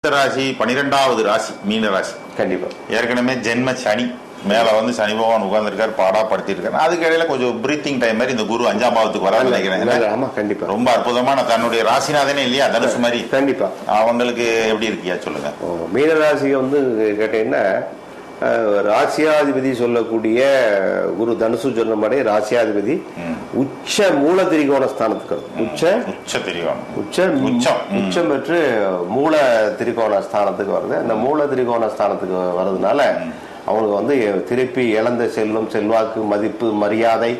அடுத்த ராசி 12வது ராசி மீன ராசி. கண்டிப்பா. ஏற்கனவே ஜென்ம சனி மேல வந்து சனி பகவான் உட்கார்ந்துருக்காரு, பாடா படுத்திருக்காரு. அதுக்கு இடையில கொஞ்சம் பிரீத்திங் டைம் மாதிரி இந்த குரு 5ஆம் பாவத்துக்கு வர நினைக்கிறேன். ரொம்ப அற்புதமான தன்னுடைய ராசிநாதனே இல்லையா தனுசு மாதிரி. கண்டிப்பா. அவங்களுக்கு எப்படி இருக்கியா சொல்லுங்க. மீனராசியை வந்து கேட்டீங்கன்னா ராசியாதிபதி சொல்லக்கூடிய குரு தனுசு சொன்ன மாதிரி ராசியாதிபதி உச்ச மூல திரிகோண ஸ்தானத்துக்கு உச்சம் பெற்று மூல திரிகோண ஸ்தானத்துக்கு வருது. அந்த மூல திரிகோண ஸ்தானத்துக்கு வர்றதுனால அவங்களுக்கு வந்து திருப்பி இழந்த செல்வம், செல்வாக்கு, மதிப்பு, மரியாதை,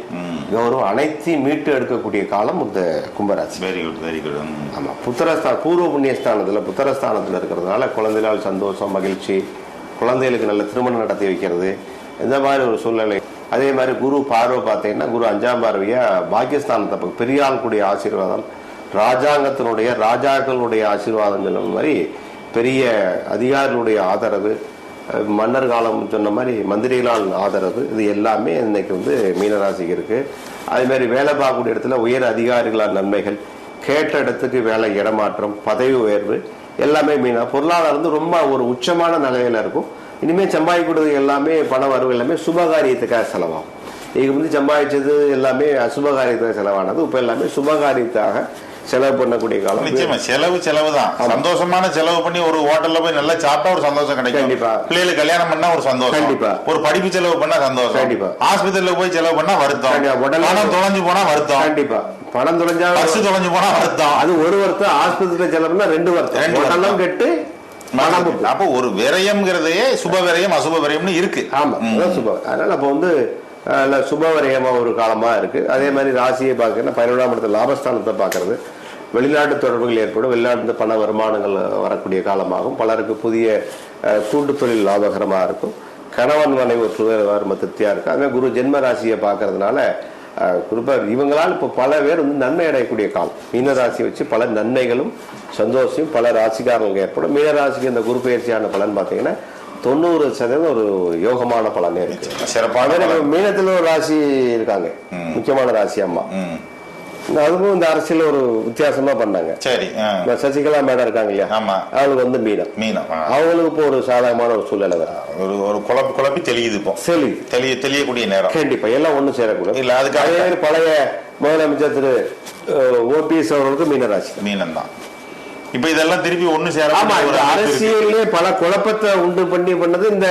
கௌரவம் அனைத்தையும் மீட்டு எடுக்கக்கூடிய காலம் இந்த கும்பராசி. Very good, very good. ஆமா, புத்திரஸ்தானம் பூர்வ புண்ணியஸ்தானத்துல புத்திரஸ்தானத்துல இருக்கிறதுனால குழந்தைகளால் சந்தோஷம், மகிழ்ச்சி, குழந்தைகளுக்கு நல்ல திருமணம் நடத்தி வைக்கிறது, இந்த மாதிரி ஒரு சூழ்நிலை. அதே மாதிரி குரு பார்வை பார்த்தீங்கன்னா குரு 5ஆம் பார்வையா பாக்கியஸ்தானத்தை பெரியாள் கூடிய ஆசீர்வாதம், ராஜாங்கத்தினுடைய ராஜாக்களுடைய ஆசீர்வாதம் சொன்ன மாதிரி பெரிய அதிகாரிகளுடைய ஆதரவு, மன்னர் காலம் சொன்ன மாதிரி மந்திரிகளால் ஆதரவு, இது எல்லாமே இன்னைக்கு வந்து மீனராசிக்கு இருக்கு. அதே மாதிரி வேலை பார்க்கக்கூடிய இடத்துல உயர் அதிகாரிகளால் நன்மைகள், கேட்ட இடத்துக்கு வேலை இடமாற்றம், பதவி உயர்வு எல்லாமே மீனா. பொருளாதாரம் வந்து ரொம்ப ஒரு உச்சமான நிலையில இருக்கும். இனிமேல் சம்பாதிக்கிறது எல்லாமே பண வரவு எல்லாமே சுபகாரியத்துக்காக செலவாகும். இது வந்து சம்பாதிச்சது எல்லாமே அசுபகாரியத்துக்காக செலவானது இப்ப எல்லாமே சுபகாரியத்தாக செலவு பண்ணக்கூடிய காலம். நிச்சயமா செலவு தான். சந்தோஷமான செலவு பண்ணி ஒரு ஹோட்டல்ல போய் நல்லா சாப்பிட்டா ஒரு சந்தோஷம் கிடைக்கும். கண்டிப்பா. பிள்ளைகளுக்கு கல்யாணம் பண்ணா ஒரு சந்தோஷம். கண்டிப்பா. ஒரு படிப்பு செலவு பண்ணா சந்தோஷம். கண்டிப்பா. ஆஸ்பத்திரியில போய் செலவு பண்ணா வருத்தம். பணம் தொலைஞ்சு போனா வருத்தம். கண்டிப்பா. பணம் தொலைஞ்சா பர்ஸ் தொலைஞ்சு போனா வருத்தம். அது ஒரு வருத்தம். ஆஸ்பத்திரியில செலவு பண்ணா 2 வருத்தம் கெட்டு. அப்போ ஒரு விரயம்ங்கிறதே சுப விரயம் அசுப விரயம்னு இருக்கு. ஆமா, சுப. அதனால அப்ப வந்து சுப விரயமா ஒரு காலமா இருக்கு. அதே மாதிரி ராசியை பார்க்கறதுனா 11ஆம் இடத்துல லாபஸ்தானத்தை பாக்குறது, வெளிநாட்டு தொடர்புகள் ஏற்படும், வெளிநாட்டு பண வருமானங்கள் வரக்கூடிய காலமாகும். பலருக்கு புதிய கூட்டு தொழில் லாபகரமாக இருக்கும். கணவன் மனைவி ஒரு திருப்தியா இருக்கும். அதுமாதிரி குரு ஜென்ம ராசியை பார்க்கறதுனால குறிப்பாக இவங்களால் இப்போ பல பேர் வந்து நன்மை அடையக்கூடிய காலம். மீனராசியை வச்சு பல நன்மைகளும் சந்தோஷம் பல ராசிக்காரங்களுக்கு ஏற்படும். மீனராசிக்கு இந்த குரு பயிற்சியான பலன் பார்த்தீங்கன்னா 90% ஒரு யோகமான பலனே இருக்கு. சிறப்பாக மீனத்தில் ஒரு ராசி இருக்காங்க, முக்கியமான ராசி அம்மா. அதுவும் இந்த அரசியல் ஒரு வித்தியாசமா பண்ணாங்க. சரி, சசிகலா மேடம் இருக்காங்க இல்லையா, அவங்களுக்கு வந்து மீனம் அவங்களுக்கு இப்போ ஒரு சாதகமான ஒரு சூழ்நிலை ஒரு குழப்பி தெளியுது. இப்போ தெளியக்கூடிய நேரம். கண்டிப்பா எல்லாம் ஒண்ணு சேரக்கூடாது இல்ல. அதுக்கு அதே பழைய முதலமைச்சர் திரு ஓபிஎஸ் அவர்களுக்கு மீனராசி மீனம் தான். இப்ப இதெல்லாம் திருப்பி ஒண்ணு சேர. அரசியலே பல குழப்பத்தை உண்டு பண்ணது இந்த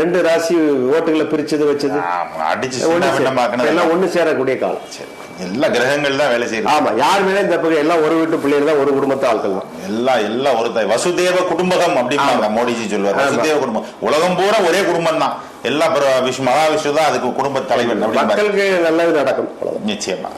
2 ராசி ஓட்டுகளை பிரிச்சது வச்சது அடிச்சு எல்லாம் ஒண்ணு சேரக்கூடிய காலம். எல்லா கிரகங்கள் தான் வேலை செய்யும். ஆமா, யார் மேலே இந்த எல்லாம் ஒரு வீட்டு பிள்ளைகள் தான், ஒரு குடும்பத்தை ஆட்கள் தான். எல்லாம் ஒரு தாய் வசுதேவ குடும்பகம் அப்படின்னு மோடிஜி சொல்லுவார். வசுதேவ குடும்பம், உலகம் பூரா ஒரே குடும்பம் தான். எல்லா மகாவிஷ்ணு தான் அதுக்கு குடும்ப தலைவன். மக்களுக்கு நல்லது நடக்கும் நிச்சயமா.